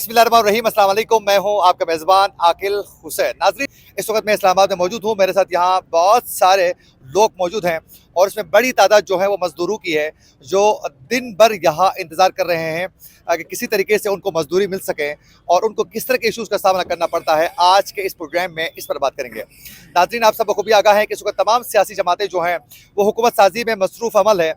बिस्मिल्लाहिर्रहमानिर्रहीम, अस्सलाम वालेकुम। मैं हूं आपका मेज़बान आकिल हुसैन। नाज़रीन, इस वक्त मैं इस्लामाबाद में मौजूद हूं। मेरे साथ यहाँ बहुत सारे लोग मौजूद हैं और इसमें बड़ी तादाद जो है वो मज़दूरों की है, जो दिन भर यहाँ इंतज़ार कर रहे हैं कि किसी तरीके से उनको मजदूरी मिल सके और उनको किस तरह के इशूज़ का सामना करना पड़ता है। आज के इस प्रोग्राम में इस पर बात करेंगे। नाज़रीन, आप सब बखूबी आगाह हैं कि इस वक्त तमाम सियासी जमातें जो हैं वो हुकूमत साजी में मसरूफ़ अमल है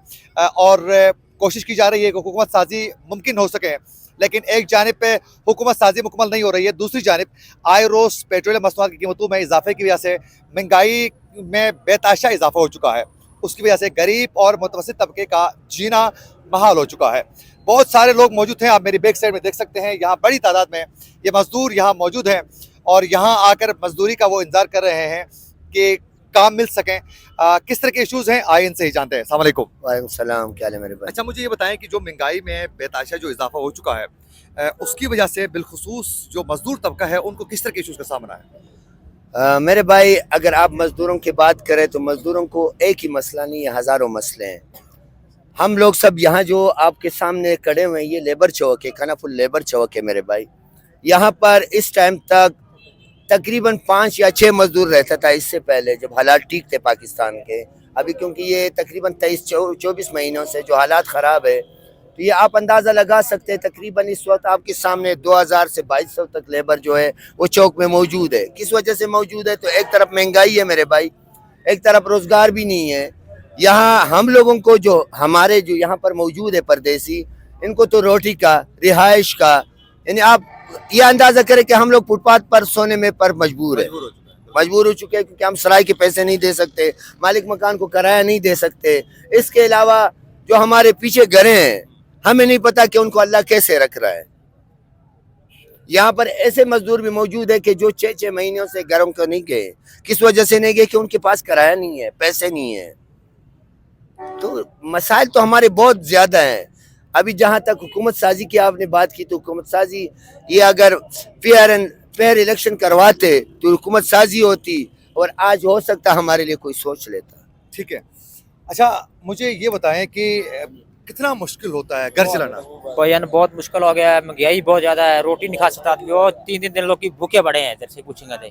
और कोशिश की जा रही है कि हुकूमत साजी मुमकिन हो सके। लेकिन एक जानिब पे हुकूमत साजी मुकम्मल नहीं हो रही है, दूसरी जानिब आए रोज़ पेट्रोलियम मसनूआत की कीमतों में इजाफे की वजह से महंगाई में बेताशा इजाफा हो चुका है। उसकी वजह से गरीब और मुतवस्सित तबके का जीना महाल हो चुका है। बहुत सारे लोग मौजूद हैं, आप मेरी बैक साइड में देख सकते हैं। यहाँ बड़ी तादाद में ये मजदूर यहाँ मौजूद हैं और यहाँ आकर मजदूरी का वो इंतज़ार कर रहे हैं कि काम मिल सकें। किस तरह के इशूज़ हैं, आए इनसे ही जानते हैं। अस्सलाम वालेकुम। वालेकुम सलाम, क्या हाल है मेरे भाई? अच्छा, मुझे ये बताएं कि जो महंगाई में बेताशा जो इजाफा हो चुका है, उसकी वजह से बिलखुसूस जो मजदूर तबका है उनको किस तरह के इशूज़ का सामना है? मेरे भाई, अगर आप मज़दूरों की बात करें तो मज़दूरों को एक ही मसला नहीं है, हज़ारों मसले हैं। हम लोग सब यहाँ जो आपके सामने खड़े हुए हैं, ये लेबर चौक है, खानाफुल लेबर चौक है मेरे भाई। यहाँ पर इस टाइम तक तकरीबन 5 या 6 मजदूर रहता था, इससे पहले जब हालात ठीक थे पाकिस्तान के। अभी क्योंकि ये तकरीबन 23-24 महीनों से जो हालात ख़राब है, तो ये आप अंदाज़ा लगा सकते हैं। तकरीबन इस वक्त आपके सामने 2000 से 2200 तक लेबर जो है वो चौक में मौजूद है। किस वजह से मौजूद है? तो एक तरफ महंगाई है मेरे भाई, एक तरफ रोज़गार भी नहीं है। यहाँ हम लोगों को जो हमारे जो यहाँ पर मौजूद है परदेसी, इनको तो रोटी का, रिहाइश का, यानी आप ये अंदाजा करें कि हम लोग फुटपाथ पर सोने में पर मजबूर हो चुके हैं, क्योंकि हम सराय के पैसे नहीं दे सकते, मालिक मकान को किराया नहीं दे सकते। इसके अलावा जो हमारे पीछे घरें हैं, हमें नहीं पता कि उनको अल्लाह कैसे रख रहा है। यहाँ पर ऐसे मजदूर भी मौजूद है कि जो 6-6 महीनों से घरों को नहीं गए। किस वजह से नहीं गए? कि उनके पास किराया नहीं है, पैसे नहीं है। तो मसाइल तो हमारे बहुत ज्यादा हैं। अभी जहाँ तक हुकूमत साजी की आपने बात की, तो हुकूमत साजी ये अगर फेयर इलेक्शन करवाते तो हुकूमत साजी होती और आज हो सकता हमारे लिए कोई सोच लेता। ठीक है। अच्छा, मुझे ये बताएं कि कितना मुश्किल होता है घर चलाना? भैया बहुत मुश्किल हो गया है, महंगाई बहुत ज्यादा है, रोटी नहीं खा सकता आदमी। और 3 दिन लोग की भूखे पड़े हैं, इधर से पूछेंगे तो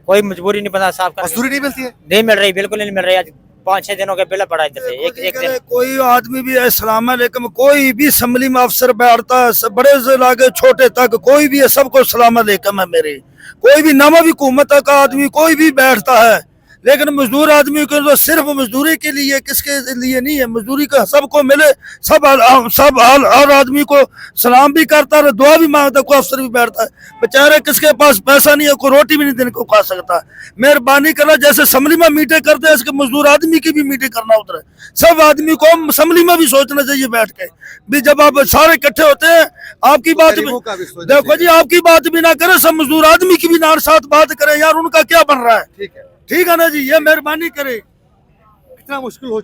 कोई मजबूरी नहीं पता साहब। मजदूरी नहीं मिलती है? नहीं मिल रही, बिल्कुल नहीं मिल रही। आज 5-6 दिनों के बिल पड़ा इधर से एक दिन। कोई आदमी भी अस्सलाम वालेकुम, कोई भी असम्बली में अफसर बैठता है, बड़े से लागे छोटे तक कोई भी है, सबको सलाम वालेकुम है मेरे। कोई भी नामा भी हुकूमत का आदमी कोई भी बैठता है, लेकिन मजदूर आदमी को तो सिर्फ मजदूरी के लिए, किसके लिए नहीं है। मजदूरी का सबको मिले, सब हर आदमी को सलाम भी करता है, दुआ भी मांगता है। कोई अफसर भी बैठता है, बेचारे किसके पास पैसा नहीं है, कोई रोटी भी नहीं देने को खा सकता। मेहरबानी करना, जैसे असम्बली में मीटिंग करते हैं, इसके मजदूर आदमी की भी मीटिंग करना उधर। सब आदमी को असम्बली में भी सोचना चाहिए बैठ के भी, जब आप सारे इकट्ठे होते हैं, आपकी बात भी देखो जी, आपकी बात भी ना करे, सब मजदूर आदमी की भी ना साथ बात करें यार, उनका क्या बन रहा है। ठीक है ना जी, ये मेहरबानी करे। कितना मुश्किल हो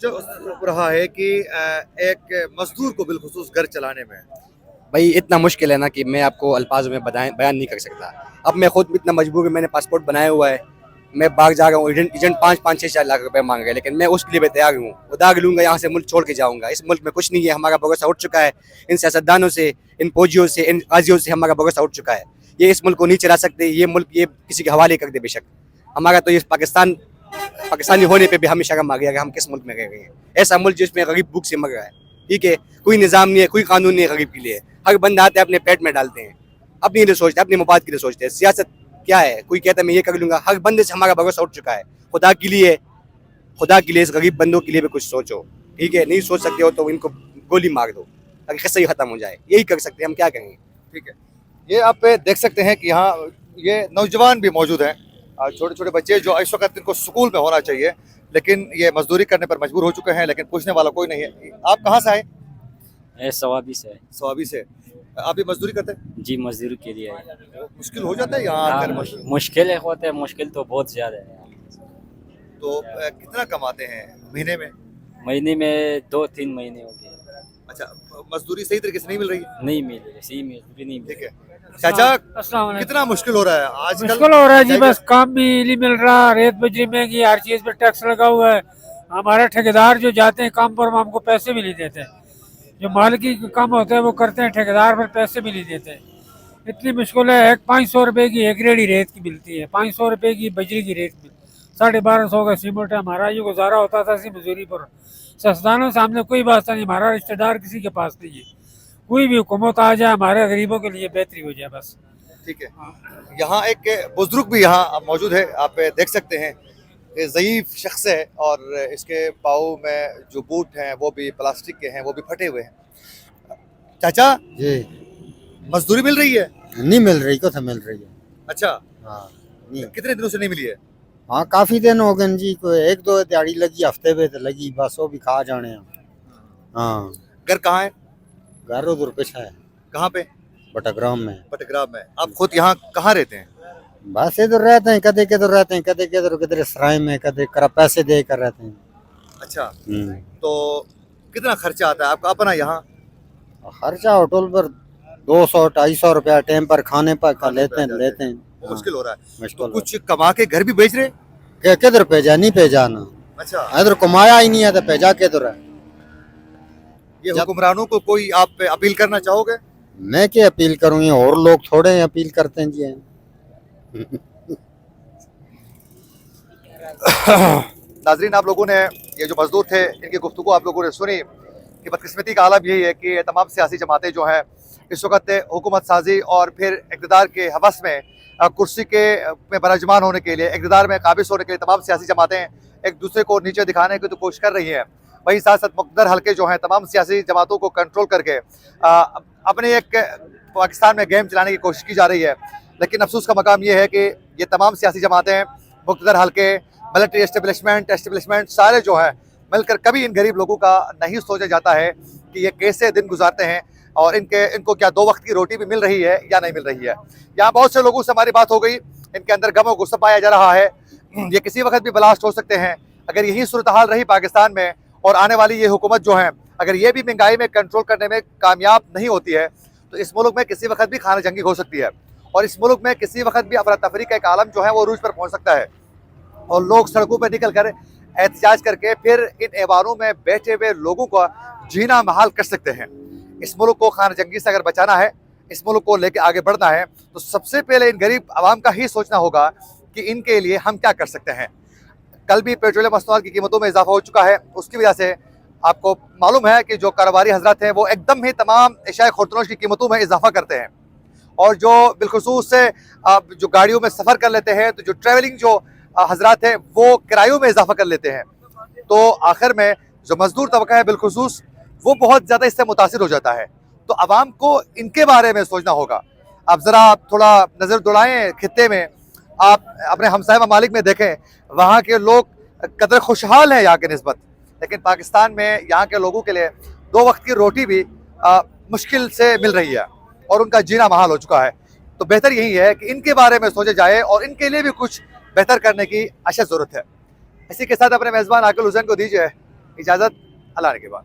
रहा है कि एक मजदूर को बिलखुसूस घर चलाने में? भाई इतना मुश्किल है ना कि मैं आपको अल्फाज में बयान नहीं कर सकता। अब मैं खुद इतना मजबूर हूँ, मैंने पासपोर्ट बनाया हुआ है, मैं बाहर जा रहा हूँ। एजेंट 5-6 लाख रुपए मांग रहे हैं, लेकिन मैं उसके लिए भी तैयार हूँ। उधार लूंगा, यहाँ से मुल्क छोड़ के जाऊँगा। इस मुल्क में कुछ नहीं है, हमारा भरोसा उठ चुका है। इन सियासतदानों से, इन फौजियों से, इन गाजियों से हमारा भरोसा उठ चुका है। ये इस मुल्क को नहीं चला सकते, ये मुल्क ये किसी के हवाले कर दे बेशक। हमारा तो ये पाकिस्तानी होने पे भी हमें शर्म आ गया कि हम किस मुल्क में रह गए हैं। ऐसा मुल्क जिसमें गरीब भूख से मर रहा है। ठीक है, कोई निज़ाम नहीं है, कोई कानून नहीं है गरीब के लिए। हर बंदा आते हैं, अपने पेट में डालते हैं, अपनी लिए सोचते हैं, अपने मफाद के लिए सोचते हैं। सियासत क्या है? कोई कहता है मैं ये कर लूँगा। हर बंदे से हमारा भरोसा उठ चुका है। खुदा के लिए इस गरीब बंदों के लिए भी कुछ सोचो। ठीक है, नहीं सोच सकते हो तो इनको गोली मार दो ताकि किस्सा ही खत्म हो जाए। यही कर सकते हैं, हम क्या करेंगे। ठीक है, ये आप देख सकते हैं कि यहाँ ये नौजवान भी मौजूद हैं, छोटे छोटे बच्चे जो इस वक्त इनको स्कूल में होना चाहिए, लेकिन ये मजदूरी करने पर मजबूर हो चुके हैं। लेकिन पूछने वाला कोई नहीं है। आप कहाँ से आए? सवाबी से। सवाबी से। आप भी मजदूरी करते हैं? जी, मजदूरी के लिए। मुश्किल हो जाता है यहाँ आकर? मुश्किल होता है, मुश्किल तो बहुत ज्यादा है। तो कितना कमाते हैं महीने में? महीने में 2-3 महीने हो गए। अच्छा, मजदूरी सही तरीके से नहीं मिल रही? नहीं मिल रही, सही मजदूरी नहीं मिल ठीक है। चाचा, कितना मुश्किल हो रहा है आजकल? मुश्किल हो रहा है जी, बस काम भी नहीं मिल रहा, रेत बजरी महंगी, हर चीज पे टैक्स लगा हुआ है। हमारे ठेकेदार जो जाते हैं काम पर, हमको पैसे भी नहीं देते। जो मालिकी का काम होता है वो करते हैं, ठेकेदार पर पैसे भी नहीं देते। इतनी मुश्किल है। एक 500 रुपए की एक रेडी रेत की मिलती है, 500 रुपए की बजरी की रेत मिलती, 1250 का सीमेंट है। हमारा ये गुजारा होता था इसी मजदूरी पर। सस्तानों सामने कोई वास्ता नहीं, हमारा रिश्तेदार किसी के पास नहीं है। कोई भी हुकूमत आ जाए हमारे गरीबों के लिए बेहतरी हो जाए बस। ठीक है, यहाँ एक बुजुर्ग भी यहाँ मौजूद है, आप देख सकते हैं। ये ज़ईफ शख्स है और इसके पाँव में जो बूट हैं वो भी प्लास्टिक के हैं, वो भी फटे हुए हैं। चाचा जी मजदूरी मिल रही है? नहीं मिल रही, को मिल रही है। अच्छा, हाँ नहीं, कितने दिनों से नहीं मिली है? हाँ काफी दिन हो गए जी, कोई 1-2 दिहाड़ी लगी, हफ्ते पे तो लगी, बस वो भी खा जाने हैं। हाँ घर कहाँ है? घर उधर पीछे है, कहाँ पे? बटाग्राम में। पटग्राम में। आप खुद यहाँ कहाँ रहते हैं? बस इधर रहते हैं, कदे किधर रहते हैं, कदे किधर सराय में, कदे कर पैसे दे कर रहते हैं। अच्छा, तो कितना खर्चा आता है आपका अपना यहाँ? खर्चा होटल पर 200-250 रुपया टाइम पर खाने पर का लेते हैं। मुश्किल हो रहा है। मुश्किल तो है। कुछ कमा के घर भी बेच रहे? किधर भेजा, नहीं भेजा ना, अच्छा, इधर कमाया ही नहीं है तो भेजा किधर है। ये हुक्मरानों को कोई आप अपील करना चाहोगे? मैं क्या अपील करूँ, और लोग थोड़े अपील करते हैं जी। नाजरीन, आप लोगों ने ये जो मजदूर थे इनकी गुफ्तगू आप लोगों ने सुनी कि बदकिस्मती का आलम यही है कि तमाम सियासी जमातें जो हैं इस वक्त हुकूमत साजी और फिर इक़्तिदार के हवस में कुर्सी के में बरजमान होने के लिए, इक़्तिदार में काबिज होने के लिए तमाम सियासी जमातें एक दूसरे को नीचे दिखाने की तो कोशिश कर रही हैं। वहीं साथ साथ मुक़द्दर हल्के जो हैं तमाम सियासी जमातों को कंट्रोल करके अपने एक पाकिस्तान में गेम चलाने की कोशिश की जा रही है। लेकिन अफसोस का मकाम ये है कि ये तमाम सियासी जमातें, मुक़द्दर हल्के, मिलिट्री एस्टेब्लिशमेंट सारे जो है मिलकर कभी इन गरीब लोगों का नहीं सोचा जाता है कि ये कैसे दिन गुजारते हैं और इनको क्या 2 वक्त की रोटी भी मिल रही है या नहीं मिल रही है। यहाँ बहुत से लोगों से हमारी बात हो गई, इनके अंदर गम और गुस्सा पाया जा रहा है। ये किसी वक्त भी ब्लास्ट हो सकते हैं। अगर यही सूरत हाल रही पाकिस्तान में और आने वाली ये हुकूमत जो है अगर ये भी महंगाई में कंट्रोल करने में कामयाब नहीं होती है तो इस मुल्क में किसी वक्त भी खाना जंगी हो सकती है और इस मुल्क में किसी वक्त भी अफरा तफरी का एक आलम जो है वो रूज पर पहुँच सकता है और लोग सड़कों पर निकल कर एहतजाज करके फिर इन ऐवानों में बैठे हुए लोगों का जीना महाल कर सकते हैं। इस मुल्क को खाना जंगी से अगर बचाना है, इस मुल्क को लेकर आगे बढ़ना है तो सबसे पहले इन गरीब आवाम का ही सोचना होगा कि इनके लिए हम क्या कर सकते हैं। कल भी पेट्रोलियम मसनूआत की कीमतों में इजाफा हो चुका है, उसकी वजह से आपको मालूम है कि जो कारोबारी हजरत हैं वो एकदम ही तमाम एशियाई खुर्तनोश की कीमतों में इजाफा करते हैं और जो बिलखुसूस से जो गाड़ियों में सफ़र कर लेते हैं तो जो ट्रैवलिंग जो हजरात हैं वो किरायों में इजाफा कर लेते हैं। तो आखिर में जो मजदूर तबका है बिलखुसूस वो बहुत ज़्यादा इससे मुतासिर हो जाता है। तो आवाम को इनके बारे में सोचना होगा। आप ज़रा थोड़ा नज़र दौड़ाएँ खित्ते में, आप अपने हमसाय ममालिक में देखें, वहाँ के लोग कदर खुशहाल हैं यहाँ के निस्बत, लेकिन पाकिस्तान में यहाँ के लोगों के लिए 2 वक्त की रोटी भी मुश्किल से मिल रही है और उनका जीना महाल हो चुका है। तो बेहतर यही है कि इनके बारे में सोचा जाए और इनके लिए भी कुछ बेहतर करने की अशद ज़रूरत है। इसी के साथ अपने मेज़बान आकिल हुसैन को दीजिए इजाज़त। अल्लाह के बाद।